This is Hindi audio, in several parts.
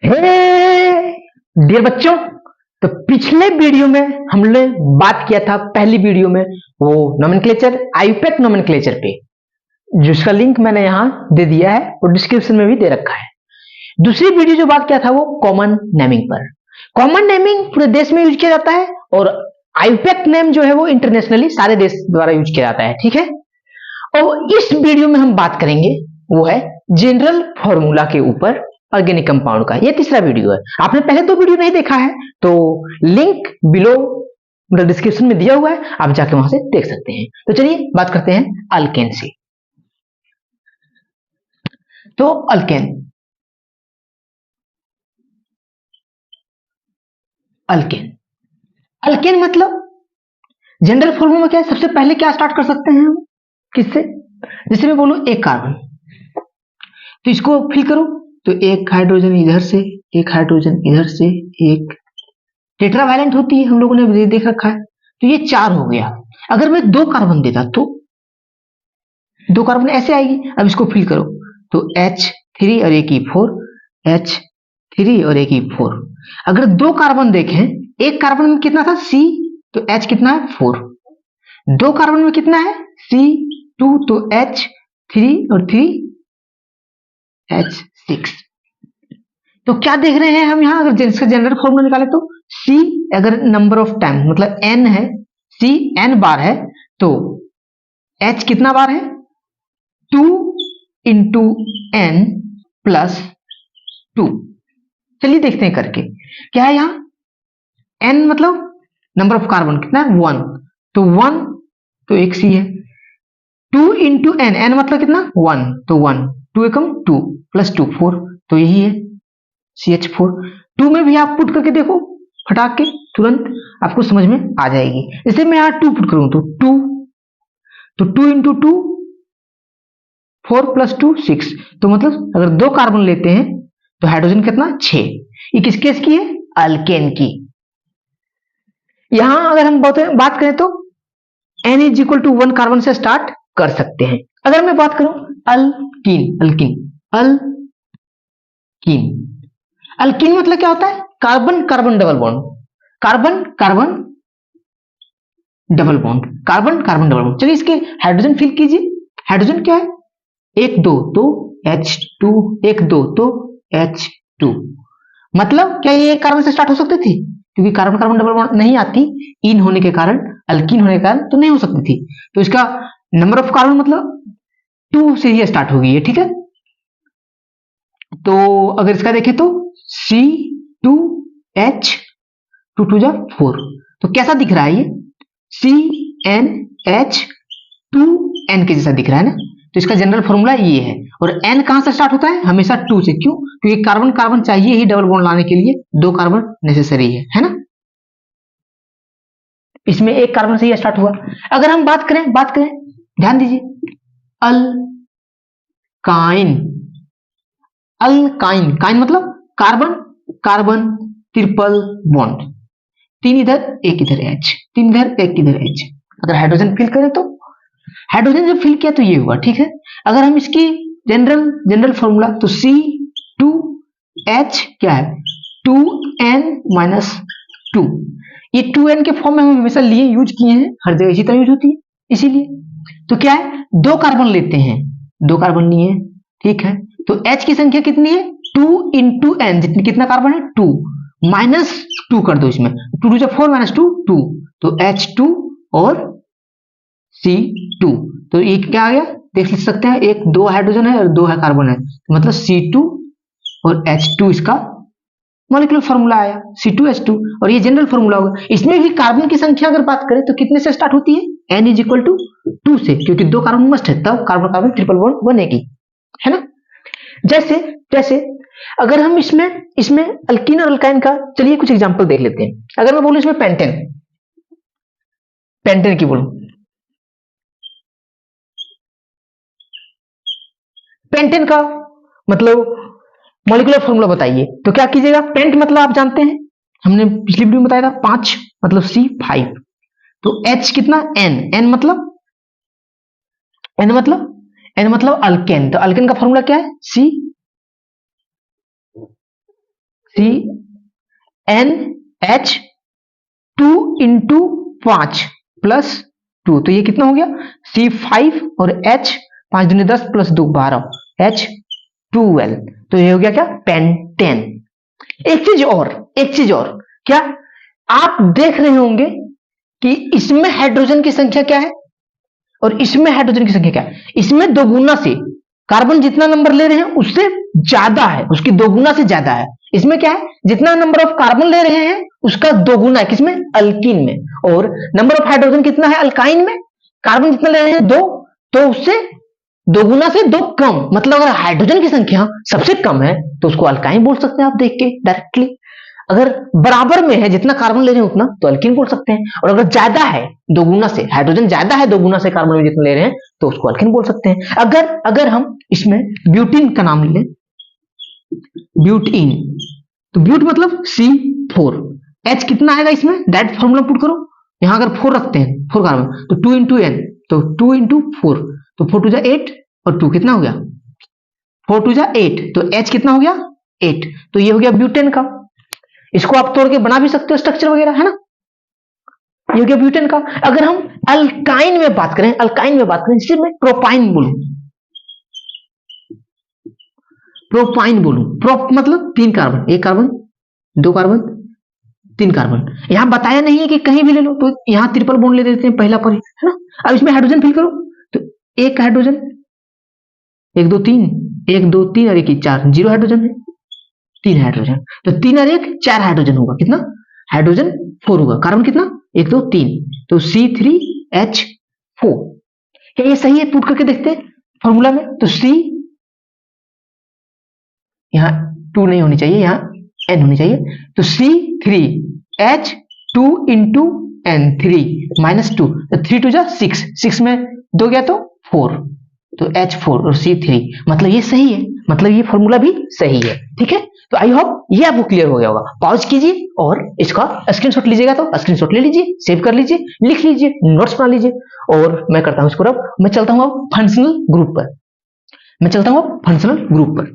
हे डियर बच्चों, तो पिछले वीडियो में हमने बात किया था, पहली वीडियो में वो नोमेनक्लेचर, आईयूपैक नोमेनक्लेचर पे, जिसका लिंक मैंने यहां दे दिया है और डिस्क्रिप्शन में भी दे रखा है। दूसरी वीडियो जो बात किया था वो कॉमन नेमिंग पर। कॉमन नेमिंग पूरे देश में यूज किया जाता है और आईयूपैक नेम जो है वो इंटरनेशनली सारे देश द्वारा यूज किया जाता है, ठीक है। और इस वीडियो में हम बात करेंगे वो है जनरल फॉर्मूला के ऊपर ऑर्गेनिक कंपाउंड का। ये तीसरा वीडियो है। आपने पहले दो वीडियो नहीं देखा है तो लिंक बिलो मतलब डिस्क्रिप्शन में दिया हुआ है, आप जाके वहां से देख सकते हैं। तो चलिए बात करते हैं अल्केन से। तो अल्केन अल्केन अल्केन मतलब जनरल फॉर्मूला में क्या है, सबसे पहले क्या स्टार्ट कर सकते हैं हम, किससे? जैसे मैं बोलूं एक कार्बन, तो इसको फिल करो तो एक हाइड्रोजन इधर से, एक हाइड्रोजन इधर से, एक टेट्रावैलेंट होती है, हम लोगों ने देख रखा है। तो ये 4 हो गया। अगर मैं 2 कार्बन देता तो 2 कार्बन ऐसे आएगी। अब इसको फिल करो तो H3 और एक E4, H3 और एक E4। अगर 2 कार्बन देखें, एक कार्बन में कितना था C, तो H कितना है 4। 2 कार्बन में कितना है C2, तो H3 और 3 H6। तो क्या देख रहे हैं हम यहाँ, अगर इसका जनरल फॉर्मूला निकाले तो C अगर नंबर ऑफ टाइम मतलब n है, C n बार है, तो H कितना बार है 2 इंटू n प्लस 2। चलिए देखते हैं करके क्या है यहाँ। n मतलब नंबर ऑफ कार्बन कितना है 1, तो 1 तो एक C है। 2 इंटू n, n मतलब कितना 1, तो 1, 2 एकम 2 प्लस 2 4, तो यही है CH4। 2 में भी आप पुट करके देखो, फटाक के तुरंत आपको समझ में आ जाएगी। जैसे मैं यहाँ 2 पुट करूं तो 2, तो 2 इंटू 2 4 प्लस 2 6, तो मतलब अगर 2 कार्बन लेते हैं तो हाइड्रोजन कितना 6। ये किस केस की है, अल्केन की। यहां अगर हम बात करें तो n is equal to 1 carbon से स्टार्ट कर सकते हैं। अगर मैं बात करूं अल्कीन, अल्कीन अल्कीन अल्कीन मतलब क्या होता है, carbon carbon double bond, carbon carbon double bond, carbon carbon double bond. चलिए इसके हाइड्रोजन फिल कीजिए। हाइड्रोजन क्या है 1 2 तो H2, 1 2 तो H2। मतलब क्या ये कार्बन से स्टार्ट हो सकती थी, क्योंकि कार्बन कार्बन डबल बॉन्ड नहीं आती, इन होने के कारण, अल्कीन होने के कारण तो नहीं हो सकती थी। तो इसका नंबर ऑफ कार्बन मतलब 2 से ही स्टार्ट होगी ये, ठीक है। तो अगर इसका देखें तो C2H 2 2 4, तो कैसा दिख रहा है ये CnH2n के जैसा दिख रहा है ना। तो इसका जनरल फॉर्मूला ये है। और n कहां से स्टार्ट होता है, हमेशा 2 से। क्यों? क्योंकि कार्बन कार्बन चाहिए ही डबल बॉन्ड लाने के लिए, 2 कार्बन नेसेसरी है ना। इसमें एक कार्बन से ही स्टार्ट हुआ। अगर हम बात करें ध्यान दीजिए अल्काइन, अल्काइन काइन मतलब कार्बन कार्बन ट्रिपल बॉन्ड, 3 इधर एक इधर H, 3 इधर एक इधर H। अगर हाइड्रोजन फिल करें तो हाइड्रोजन जब फिल किया तो ये हुआ, ठीक है। अगर हम इसकी जनरल फॉर्मूला तो C2H क्या है 2n-2, ये 2n के फॉर्म में हम हमेशा लिए यूज किए हैं, हर जगह इसी तरह यूज होती है इसीलिए। तो क्या है 2 कार्बन लेते हैं, 2 कार्बन लिए, ठीक है। तो H की संख्या कितनी है 2 इंटू n, जितनी कितना कार्बन है 2, माइनस 2 कर दो इसमें, 2 2 4 माइनस 2 2, तो H2 और C2। तो ये क्या आ गया देख सकते हैं, एक 2 हाइड्रोजन है और 2 है कार्बन है, तो मतलब C2 और H2 इसका मॉलिक्यूलर फॉर्मूला आया C2H2। और ये जनरल फॉर्मूला होगा। इसमें भी कार्बन की संख्या अगर बात करें तो कितने से स्टार्ट होती है, n इज इक्वल टू 2 से, क्योंकि 2 कार्बन मस्ट है तब कार्बन कार्बन ट्रिपल बॉन्ड बनेगी, है ना। जैसे जैसे अगर हम इसमें अल्कीन और अल्काइन का, चलिए कुछ एग्जांपल देख लेते हैं। अगर मैं बोलूं इसमें पेंटेन, पेंटेन की बोलूं, पेंटेन का मतलब मॉलिक्यूलर फॉर्मूला बताइए, तो क्या कीजिएगा, पेंट मतलब आप जानते हैं, हमने पिछली वीडियो में बताया था 5 मतलब C5, तो H कितना N, N मतलब अल्केन, तो अल्केन का फॉर्मूला क्या है CnH2 × 5 +2, तो ये कितना हो गया C5 और H 5 दूनी 10 +2 12 H2L, तो ये हो गया क्या पेंटेन। एक चीज और क्या आप देख रहे होंगे कि इसमें हाइड्रोजन की संख्या क्या है और इसमें हाइड्रोजन की संख्या क्या है। इसमें दोगुना से कार्बन जितना नंबर ले रहे हैं उससे ज्यादा है, उसकी दोगुना से ज्यादा है। इसमें क्या है, जितना नंबर ऑफ कार्बन ले रहे हैं उसका दोगुना है, किसमें अल्कीन में। और नंबर ऑफ हाइड्रोजन कितना है अल्काइन में, कार्बन जितना ले रहे हैं 2, तो उससे दोगुना से 2 कम। मतलब अगर हाइड्रोजन की संख्या सबसे कम है तो उसको अल्काइन बोल सकते हैं आप देख के डायरेक्टली। अगर बराबर में है जितना कार्बन ले रहे हैं उतना तो अल्कीन बोल सकते हैं। और अगर ज्यादा है दोगुना से, हाइड्रोजन ज्यादा है दोगुना से कार्बन में जितना ले रहे हैं तो उसको अल्कीन बोल सकते हैं। अगर हम इसमें ब्यूटीन का नाम ले, ब्यूटीन, तो ब्यूट मतलब C4, H कितना आएगा इसमें डायरेक्ट फॉर्मूला पुट करो। यहां अगर 4 रखते हैं 4 कार्बन तो 2 × N, तो 2 × 4, तो 4 2 8 और 2 कितना हो गया 4 2 8, तो H कितना हो गया 8, तो ये हो गया ब्यूटेन का। इसको आप तोड़ के बना भी सकते हो स्ट्रक्चर वगैरह, है ना, ये हो गया ब्यूटेन का। अगर हम अल्काइन में बात करें, इसे मैं प्रोपाइन बोलूं। प्रोप मतलब 3 कार्बन, 1 कार्बन 2 कार्बन 3 कार्बन। यहां बताया नहीं है कि कहीं भी ले लो, तो यहां ट्रिपल बॉन्ड ले देते हैं पहला पर, है ना। अब इसमें हाइड्रोजन फिल करो, तो 1 हाइड्रोजन 1 2 3 1 2 3 और 1 4, 0 हाइड्रोजन है, 3 हाइड्रोजन, तो 3 और 1 4 हाइड्रोजन होगा, कितना हाइड्रोजन 4 होगा। कार्बन कितना 1 2 3, तो C3H4। क्या ये सही है, पुट करके देखते हैं फॉर्मूला में। तो C, यहां 2 नहीं होनी चाहिए, यहां N होनी चाहिए, तो C3H2 × N3 -2, तो 3 2 6, 6 में 2 गया तो 4, तो H4 और C3, मतलब ये सही है, मतलब ये फॉर्मूला भी सही है। ठीक है, तो आई होप ये आपको क्लियर हो गया होगा। पॉज कीजिए और इसका स्क्रीनशॉट लीजिएगा तो स्क्रीनशॉट ले लीजिए, सेव कर लीजिए, लिख लीजिए, नोट्स बना लीजिए। और मैं करता हूं इसको, अब मैं चलता हूं अब फंक्शनल ग्रुप पर।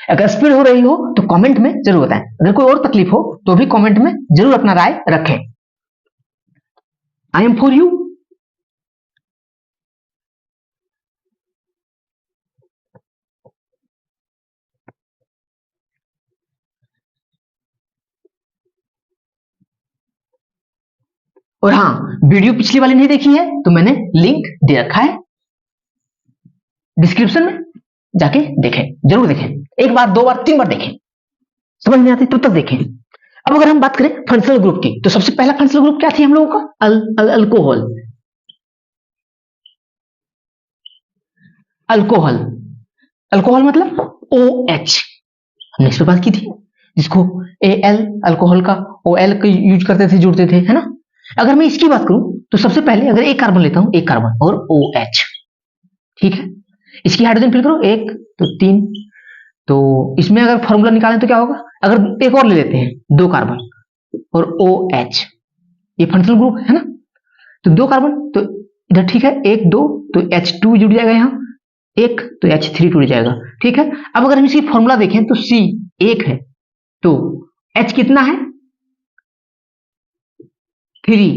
अगर स्पीड हो रही हो तो कमेंट में जरूर बताएं। अगर कोई और तकलीफ हो तो भी कमेंट में जरूर अपना राय रखें। I am for you. और हाँ, वीडियो पिछली वाली नहीं देखी है तो मैंने लिंक दे रखा है डिस्क्रिप्शन में, जाके देखें, जरूर देखें, 1 बार 2 बार 3 बार देखें, समझ नहीं आती तब तक देखें। अब अगर हम बात करें फंक्शनल ग्रुप की, तो सबसे पहला फंक्शनल ग्रुप क्या थी हम लोगों का, अल्कोहल। अल्कोहल मतलब OH, हमने इस पर बात की थी, जिसको Al अल्कोहल का OL का यूज करते थे, जुड़ते थे, है ना। अगर मैं इसकी बात करूं तो सबसे पहले अगर 1 कार्बन लेता हूं, 1 कार्बन और OH, ठीक है, इसकी हाइड्रोजन फिल करो 1 तो 3, तो इसमें अगर फॉर्मूला निकालें तो क्या होगा, अगर एक और ले लेते हैं 2 कार्बन और OH, ये फंक्शनल ग्रुप है ना, तो 2 कार्बन तो इधर ठीक है 1 2, तो H2 जुड़ जाएगा, यहाँ 1 तो H3 जुड़ जाएगा, ठीक है। अब अगर हम इसकी फॉर्मूला देखें तो C 1 है, तो H कितना है 3,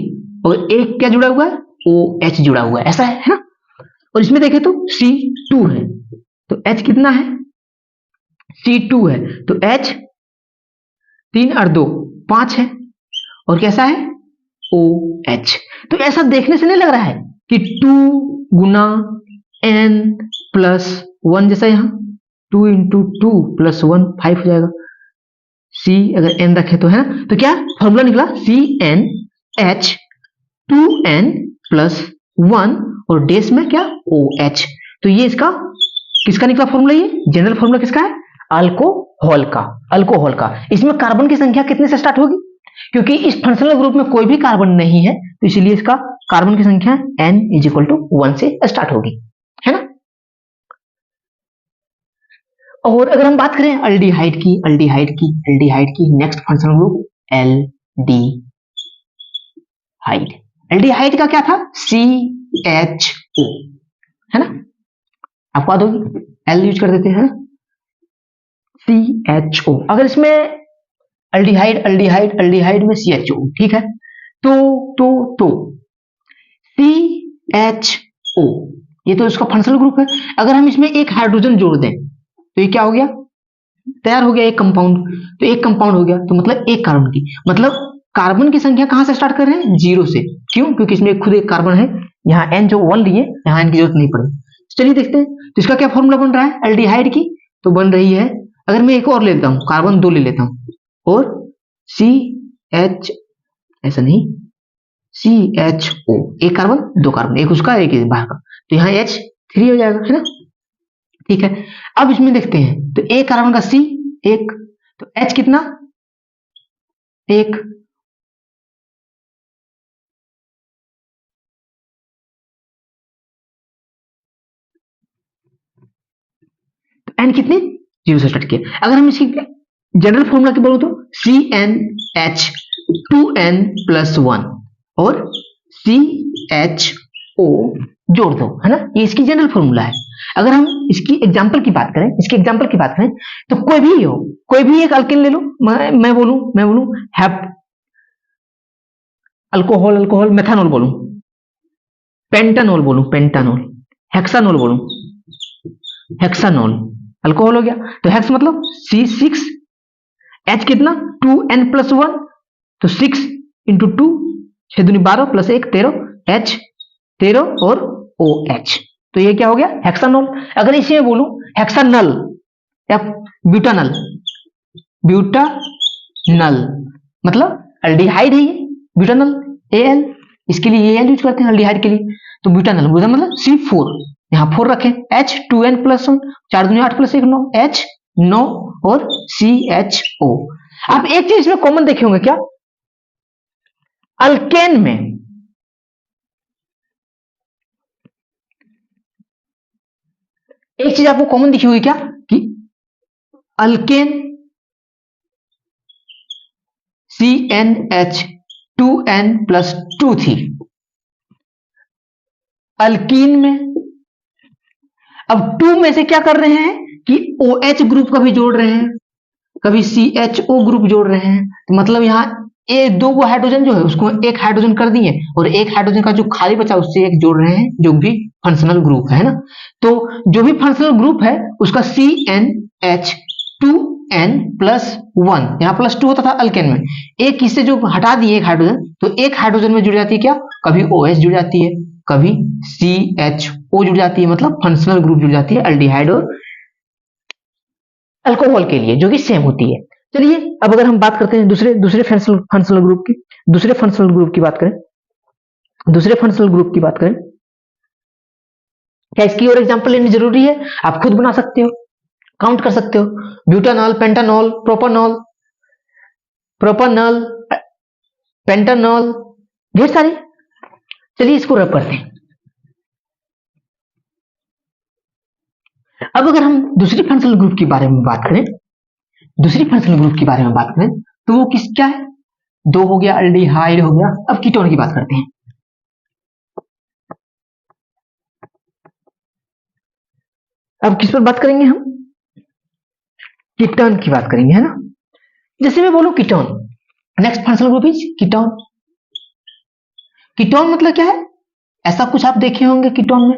और 1 क्या जुड़ा हुआ है OH जुड़ा हुआ है, ऐसा है ना। और इसमें देखें तो C2 है, तो H कितना है C2 है, तो H 3 और 2 5 है, और कैसा है OH। तो ऐसा देखने से नहीं लग रहा है कि 2 × N + 1, जैसा यहाँ 2 × 2 + 1 5 हो जाएगा, C अगर N रखे तो, है ना। तो क्या फॉर्मूला निकला CnH2n + 1 और डेस में क्या OH। तो ये इसका किसका निकला फॉर्मूला, ये जनरल फॉर्मूला किसका है, अल्कोहल का। इसमें कार्बन की संख्या कितने से स्टार्ट होगी, क्योंकि इस फंक्शनल ग्रुप में कोई भी कार्बन नहीं है, तो इसलिए इसका कार्बन की संख्या N = 1 से स्टार्ट होगी, है ना। और अगर हम बात करें अल्डिहाइड की नेक्स्ट फंक्शनल ग्रुप एल्डिहाइड का क्या था CHO, है ना, आपको याद होगी L यूज कर देते हैं, CHO। अगर इसमें अल्डिहाइड अल्डिहाइड अल्डिहाइड में CHO, ठीक है, तो CHO ये तो इसका फंक्शनल ग्रुप है। अगर हम इसमें एक हाइड्रोजन जोड़ दें तो ये क्या हो गया, तैयार हो गया एक कंपाउंड। तो एक कंपाउंड हो गया तो मतलब एक कार्बन की, मतलब कार्बन की संख्या कहां से स्टार्ट कर रहे हैं, 0 से। क्यों? क्योंकि इसमें खुद एक कार्बन है, यहाँ N जो 1 लिए, यहाँ N की जरूरत नहीं पड़ेगी। चलिए देखते हैं तो इसका क्या फॉर्मूला बन रहा है एल्डिहाइड की, तो बन रही है, अगर मैं एक और ले लेता हूं, कार्बन 2 ले लेता हूं, और CH, ऐसा नहीं, CHO, एक कार्बन 2 कार्बन, एक उसका एक बाहर का, तो यहाँ H3 हो जाएगा, है ना, ठीक है। अब इसमें देखते हैं तो एक कार्बन का C एक, तो H कितना, एक, तो N कितने, 0 से स्टार्ट किया। अगर हम इसकी जनरल फॉर्मूला की बोलो तो CnH2n+1 और CHO जोड़ दो, है ना, ये इसकी जनरल फॉर्मूला है। अगर हम इसकी एग्जांपल की बात करें, तो कोई भी हो, कोई भी एक अल्केन ले लो, मैं बोलूं अल्कोहल मेथानॉल बोलूं, पेंटानॉल, हेक्सानॉल, अल्कोहल हो गया, तो हेक्स मतलब C6, H कितना 2n+1, तो 6 इंटू 2, 6 दूनी 12 प्लस 1 13, H 13 और OH, तो ये क्या हो गया हेक्सानॉल। अगर इसे बोलूं हेक्सानल या ब्यूटानल मतलब अल्डिहाइड है ये, ब्यूटानल Al, इसके लिए Al यूज करते हैं अल्डिहाइड के लिए, तो ब्यूटानल मतलब C4, यहाँ 4 रखें, H 2n+1, 4 दूनी 8 प्लस 1 9, H 9 और CHO। आप एक चीज इसमें कॉमन देखे होंगे, क्या, अल्केन में एक चीज आपको कॉमन दिखी होगी, क्या, कि अल्केन CnH2n+2 थी, अल्कीन में अब 2 में से क्या कर रहे हैं कि OH ग्रुप का भी जोड़ रहे हैं, कभी CHO ग्रुप जोड़ रहे हैं, तो मतलब यहाँ ये 2 हाइड्रोजन जो है उसको एक हाइड्रोजन कर दिए, और एक हाइड्रोजन का जो खाली बचा उससे एक जोड़ रहे हैं, जो भी फंक्शनल ग्रुप है ना। तो जो भी फंक्शनल ग्रुप है उसका CnH2n+1, यहाँ +2 होता था अल्केन में, एक इससे जो हटा दिए एक हाइड्रोजन, तो एक हाइड्रोजन में जुड़ जाती है क्या, कभी OH जुड़ जाती है, कभी CHO जुड़ जाती है, मतलब फंक्शनल ग्रुप जुड़ जाती है अल्डिहाइड और अल्कोहल के लिए, जो कि सेम होती है। चलिए अब अगर हम बात करते हैं दूसरे फंक्शनल ग्रुप की, दूसरे फंक्शनल ग्रुप की बात करें, क्या इसकी और एग्जांपल लेनी जरूरी है, आप खुद बना सकते हो, काउंट कर सकते हो, ब्यूटानॉल, पेंटानॉल, प्रोपानॉल, पेंटानॉल, ढेर सारे। चलिए इसको रब करते हैं। अब अगर हम दूसरी फंक्शनल ग्रुप के बारे में बात करें, तो वो क्या है, 2 हो गया, अल्डिहाइड हो गया। अब कीटोन की बात करते हैं। अब किस पर बात करेंगे हम, कीटोन की बात करेंगे, है ना। जैसे मैं बोलूं ketone, next functional group is ketone. Ketone मतलब क्या है, ऐसा कुछ आप देखे होंगे कीटोन में,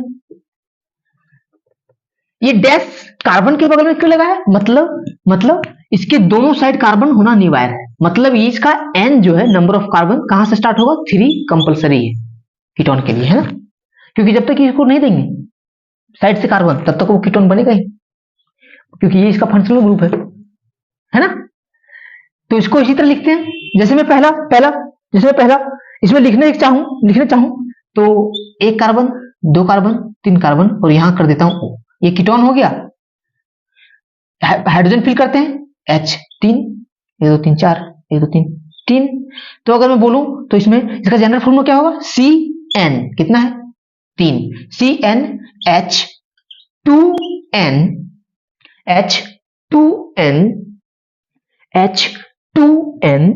ये डैश कार्बन के बगल में क्यों लगा है, मतलब इसके दोनों साइड कार्बन होना अनिवार्य है, मतलब ये इसका N जो है, नंबर ऑफ कार्बन कहां से स्टार्ट होगा, 3 कंपलसरी है कीटोन के लिए, है ना, क्योंकि जब तक इसको नहीं देंगे साइड से कार्बन तब तक वो कीटोन बनेगा ही, क्योंकि ये इसका फंक्शनल ग्रुप है ना। तो इसको इसी तरह लिखते हैं, जैसे मैं पहला इसमें लिखना चाहूं तो 1 कार्बन 2 कार्बन 3 कार्बन और यहां कर देता हूं O, ये कीटोन हो गया। हाइड्रोजन फिल करते हैं, H3, 1 2 3 4, 1 2 3 3। तो अगर मैं बोलूं तो इसमें इसका जनरल फॉर्मूला क्या होगा, Cn कितना है 3, CnH2n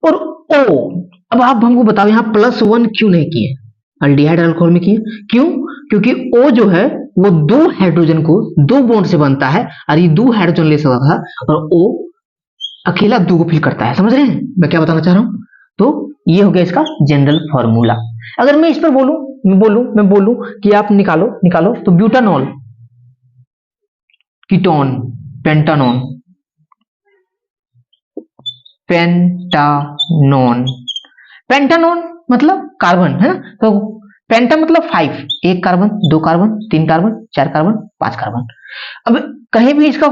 और O। अब आप हमको बताओ यहाँ +1 क्यों नहीं किए, अल्डिहाइड अल्कोहल में किए, क्यों, क्योंकि O जो है वो दो हाइड्रोजन को दो बॉन्ड से बनता है, और ये दो हाइड्रोजन ले सकता था, और वो अकेला दो को फिल करता है। समझ रहे हैं मैं क्या बताना चाह रहा हूं? तो ये हो गया इसका जनरल फॉर्मूला। अगर मैं इस पर बोलूं, मैं बोलूं कि आप निकालो निकालो, तो ब्यूटानॉल, कीटोन, पेंटानॉन, पेंटानॉन, पेंटानॉन मतलब कार्बन है ना, तो पेंटा मतलब 5, एक कार्बन, दो कार्बन, तीन कार्बन, चार कार्बन, पांच कार्बन। अब कहीं भी इसका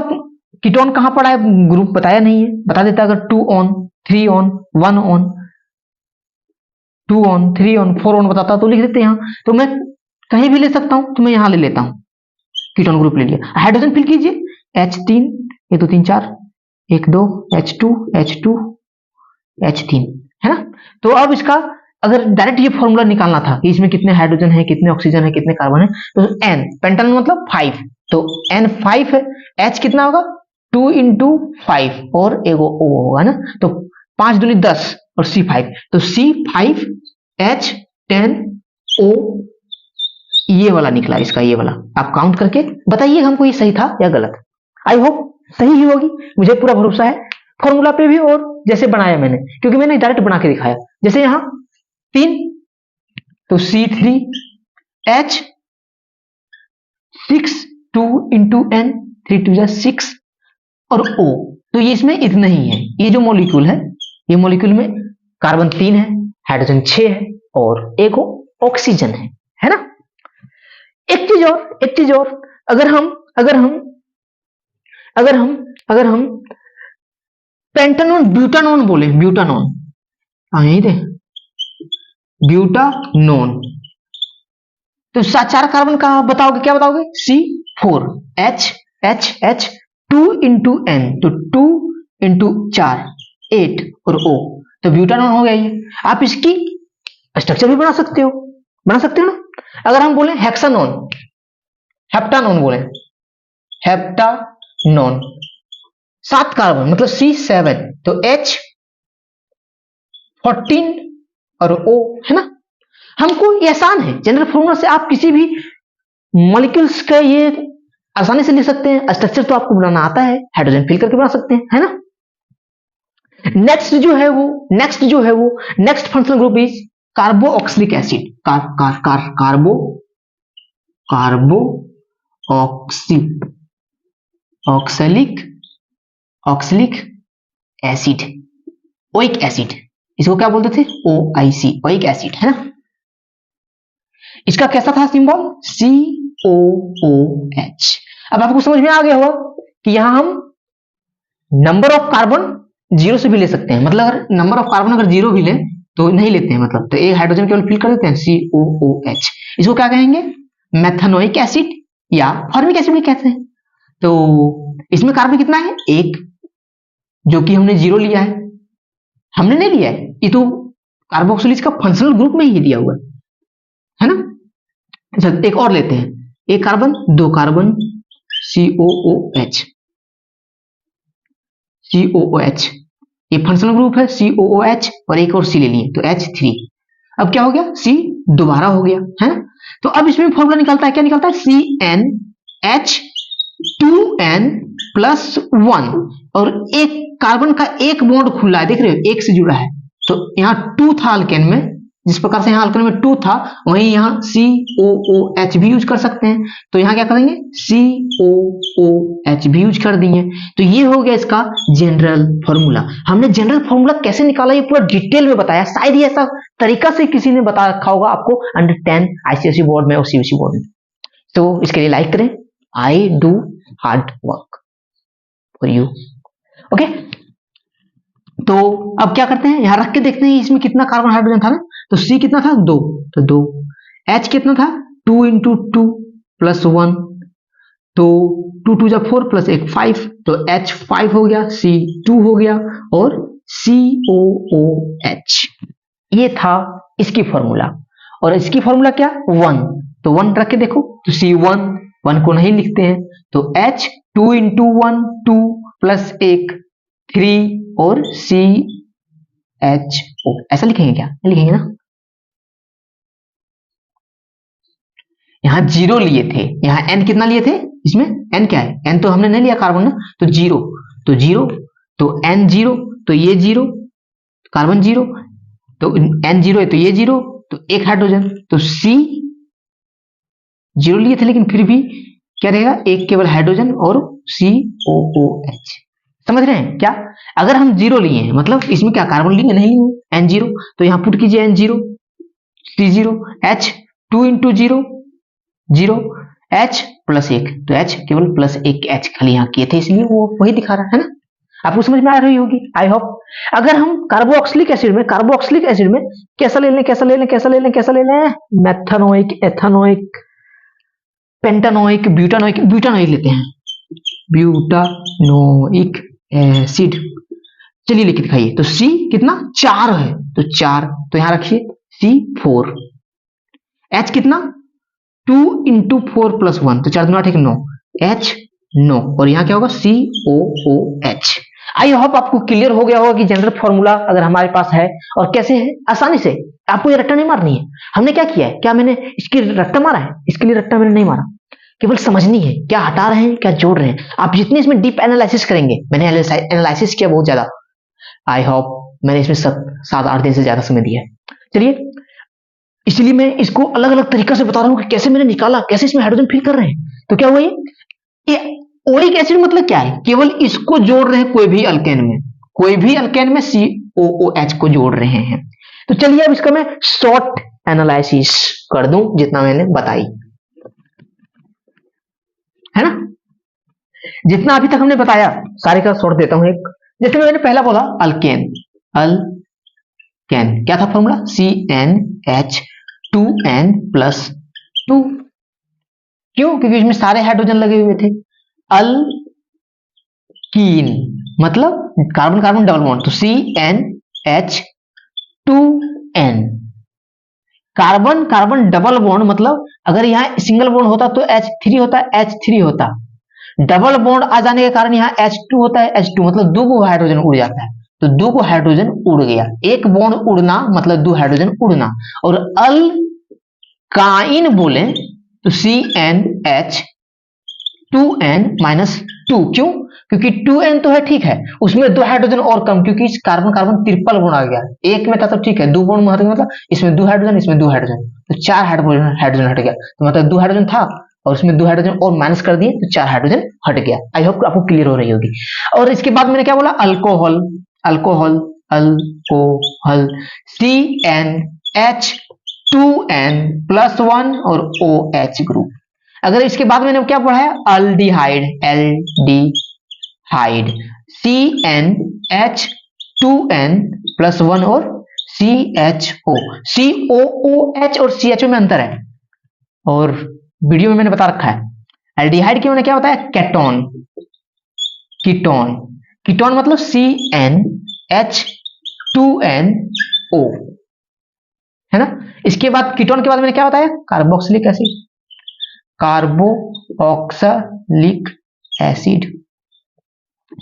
कीटोन कहां पड़ा है, ग्रुप बताया नहीं है, बता देता अगर 2 on, 3 on, 1 on, 2 on, 3 on, 4 on बताता तो लिख देते यहां। तो मैं कहीं भी ले सकता हूं, तो मैं यहां ले लेता हूं, कीटोन ग्रुप ले लिया। हाइड्रोजन फिल कीजिए, H3, 1 2 3 4, 1 2, H2, H2, H3, है ना। तो अब इसका अगर डायरेक्ट ये फॉर्मूला निकालना था कि इसमें कितने हाइड्रोजन है, कितने ऑक्सीजन है, कितने कार्बन है, तो N, पेंटानॉन मतलब 5, तो N 5 है, H कितना होगा 2 इंटू 5, और एगो O होगा ना, तो 5 दूनी 10 और C5, तो C5 H10 O, ये वाला निकला इसका, ये वाला। आप काउंट करके बताइए हमको ये सही था या गलत। आई होप सही ही होगी, मुझे पूरा भरोसा है फॉर्मूला पे भी, और जैसे बनाया मैंने, क्योंकि मैंने डायरेक्ट बना के दिखाया। जैसे यहां 3, तो C3 H 6, 2 इंटू N, 3 2 6, और O, तो ये इसमें इतना ही है। ये जो मॉलिक्यूल है, ये मॉलिक्यूल में कार्बन 3 है, हाइड्रोजन 6 है, और एक ऑक्सीजन है ना। एक चीज और, अगर हम पेंटानॉन ब्यूटानॉन बोले, ब्यूटानॉन, यही थे, ब्यूटानॉन, तो चार कार्बन का बताओगे, क्या बताओगे, C4 H H H 2 into N, तो 2 इंटू 4 8, और O, तो ब्यूटानॉन हो गया ये। आप इसकी स्ट्रक्चर भी बना सकते हो ना। अगर हम बोले हेक्सानॉन, हेप्टानॉन बोले, हेप्टानॉन 7 कार्बन मतलब C7, तो H 14 और O, है ना। हमको ये आसान है, जनरल फॉर्मूला से आप किसी भी मॉलिक्यूल्स का ये आसानी से लिख सकते हैं। स्ट्रक्चर तो आपको बनाना आता है, हाइड्रोजन फिल करके बना सकते हैं, है ना। नेक्स्ट जो है वो next functional group is carboxylic acid, oxalic acid, oic acid, इसको क्या बोलते थे, OIC, ओइक एसिड, है ना। इसका कैसा था सिंबल, COOH। अब आपको समझ में आ गया होगा कि यहां हम नंबर ऑफ कार्बन जीरो से भी ले सकते हैं, मतलब अगर नंबर ऑफ कार्बन अगर जीरो भी ले तो नहीं लेते हैं, मतलब तो एक हाइड्रोजन केवल फिल कर देते हैं, COOH। इसको क्या कहेंगे, मेथनोइक एसिड या फॉर्मिक एसिड भी कहते हैं। तो इसमें कार्बन कितना है, एक, जो कि हमने जीरो लिया है, हमने नहीं लिया है, ये तो कार्बोक्सिलिक का फंक्शनल ग्रुप में ही दिया हुआ है ना। अच्छा एक और लेते हैं, एक कार्बन, दो कार्बन, COOH, ये फंक्शनल ग्रुप है COOH, और एक और C ले लिए तो H3। अब क्या हो गया, C दोबारा हो गया, है ना। तो अब इसमें फॉर्मूला निकलता है, क्या निकलता है, CnH2n प्लस 1, और एक कार्बन का एक बॉन्ड खुला है, देख रहे हो, एक से जुड़ा है, तो यहाँ 2 था अल्केन में, जिस प्रकार से यहाँ अल्केन में 2 था, वहीं यहाँ COOH भी यूज कर सकते हैं, तो यहाँ क्या करेंगे, COOH भी यूज कर दिए। तो ये हो गया इसका जनरल फॉर्मूला। हमने जनरल फॉर्मूला कैसे निकाला ये पूरा डिटेल में बताया, शायद ये ऐसा तरीका से किसी ने बता रखा होगा आपको अंडर 10 ICSE बोर्ड में और CBSE बोर्ड में। तो इसके लिए लाइक करें, I do hard work for you, okay. तो अब क्या करते हैं, यहां रख के देखते हैं इसमें कितना कार्बन हाइड्रोजन था ना, तो C कितना था, 2, तो 2, H कितना था, 2 इंटू 2 प्लस 1, तो 2 2 4 प्लस 1 5, तो H 5 हो गया, C 2 हो गया, और COOH, ये था इसकी फॉर्मूला। और इसकी फॉर्मूला क्या, 1, तो 1 रख के देखो, तो C1, 1 को नहीं लिखते हैं, तो H 2 इंटू 1 2 प्लस 1 3, और CHO, ऐसा लिखेंगे क्या, नहीं लिखेंगे ना। यहाँ जीरो लिए थे, यहाँ एन कितना लिए थे, इसमें एन क्या है, एन तो हमने नहीं लिया कार्बन ना, तो जीरो, तो जीरो, तो एन जीरो, तो ये जीरो, कार्बन जीरो, तो एन जीरो है तो ये जीरो, तो एक हाइड्रोजन, तो सी जीरो लिए थे लेकिन फिर भी क्या रहेगा, एक केवल हाइड्रोजन और COOH। समझ रहे हैं क्या? अगर हम जीरो लिए हैं मतलब इसमें क्या कार्बन लिए नहीं लिए, एन जीरो, तो यहां पुट कीजिए N zero, C zero, H, 2 into zero zero, H plus एक, तो एच केवल प्लस एक एच खाली यहाँ किए थे इसलिए वो वही दिखा रहा है ना। आपको समझ में आ रही होगी आई होप। अगर हम कार्बोक्सिलिक एसिड में कैसा ले लें, मेथनोइक, एथनोइक, पेंटानोइक, ब्यूटानोइक लेते हैं, ब्यूटानोइक एसिड। चलिए लिख दिखाइए, तो सी कितना 4 है, तो 4, तो यहां रखिए C4, H कितना 2 इंटू 4 प्लस 1, तो 4 8 9, H 9, और यहां क्या होगा COOH। आई होप आपको क्लियर हो गया होगा कि जनरल फॉर्मूला अगर हमारे पास है और कैसे है, आसानी से, आपको ये रट्टा नहीं मारनी है। हमने क्या किया है, क्या मैंने इसकी रट्टा मारा है, इसके लिए रट्टा मैंने नहीं मारा, केवल समझनी है क्या हटा रहे हैं क्या जोड़ रहे हैं। आप जितने इसमें डीप एनालिसिस करेंगे, मैंने एनालिसिस किया बहुत ज्यादा, आई होप मैंने इसमें 7-8 दिन से ज्यादा समय दिया है। चलिए, इसलिए मैं इसको अलग अलग तरीका से बता रहा हूं कि कैसे मैंने निकाला, कैसे इसमें हाइड्रोजन फिल कर रहे हैं। तो क्या हुआ ये ओरिक एसिड मतलब क्या है, केवल इसको जोड़ रहे हैं कोई भी अल्केन में COOH को जोड़ रहे हैं। तो चलिए अब इसका मैं शॉर्ट एनालिसिस कर दूं जितना मैंने बताई है ना, जितना अभी तक हमने बताया सारे का शॉर्ट देता हूं एक। जैसे मैंने पहला बोला अल्केन, क्या था फॉर्मूला, CnH2n+2। क्यों, क्योंकि इसमें सारे हाइड्रोजन लगे हुए थे। अल्कीन मतलब कार्बन कार्बन डबल बॉन्ड, तो CnH2n। Carbon carbon double bond मतलब अगर यहाँ सिंगल बॉन्ड होता तो H3 होता, डबल बॉन्ड आ जाने के कारण यहाँ H2 होता है, H2 मतलब 2 हाइड्रोजन उड़ जाता है, तो 2 हाइड्रोजन उड़ गया, एक बॉन्ड उड़ना मतलब 2 हाइड्रोजन उड़ना। और अल्काइन बोले तो CnH2n-2, क्यों, क्योंकि 2n तो है ठीक है, उसमें 2 हाइड्रोजन और कम, क्योंकि कार्बन कार्बन ट्रिपल बॉन्ड आ गया, एक में था तो ठीक है, 2 बॉन्ड मतलब इसमें 2 हाइड्रोजन, इसमें 2 हाइड्रोजन, तो 4 हाइड्रोजन हट गया, तो मतलब 2 हाइड्रोजन था और उसमें 2 हाइड्रोजन और माइनस कर दिए तो 4 हाइड्रोजन हट गया। आई होप आपको क्लियर हो रही होगी। और इसके बाद मैंने क्या बोला, अल्कोहल CnH2n+1 और OH ग्रुप। अगर इसके बाद मैंने क्या पढ़ाया, एल्डिहाइड CnH2n+1 और COOH और CHO में अंतर है और वीडियो में मैंने बता रखा है। एल्डिहाइड के मैंने क्या बताया, कीटोन मतलब CnH2nO है ना। इसके बाद कीटोन के बाद मैंने क्या बताया, कार्बोक्सिलिक एसिड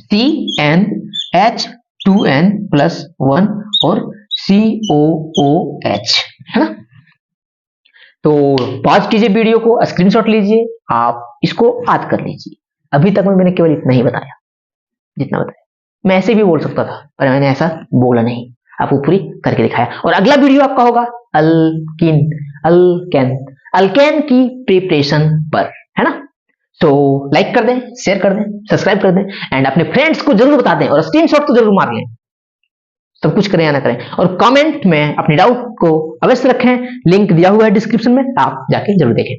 CnH2n+1 और COOH है ना। तो पॉज कीजिए वीडियो को, स्क्रीनशॉट लीजिए, आप इसको याद कर लीजिए। अभी तक मैंने केवल इतना ही बताया, जितना बताया। मैं ऐसे भी बोल सकता था पर मैंने ऐसा बोला नहीं, आपको पूरी करके दिखाया। और अगला वीडियो आपका होगा अल्केन की प्रिपरेशन पर, है ना। तो लाइक कर दें, शेयर कर दें, सब्सक्राइब कर दें एंड अपने फ्रेंड्स को जरूर बता दें और स्क्रीनशॉट तो जरूर मार लें। सब कुछ करें या ना करें, और कमेंट में अपनी डाउट को अवश्य रखें, लिंक दिया हुआ है डिस्क्रिप्शन में, आप जाके जरूर देखें।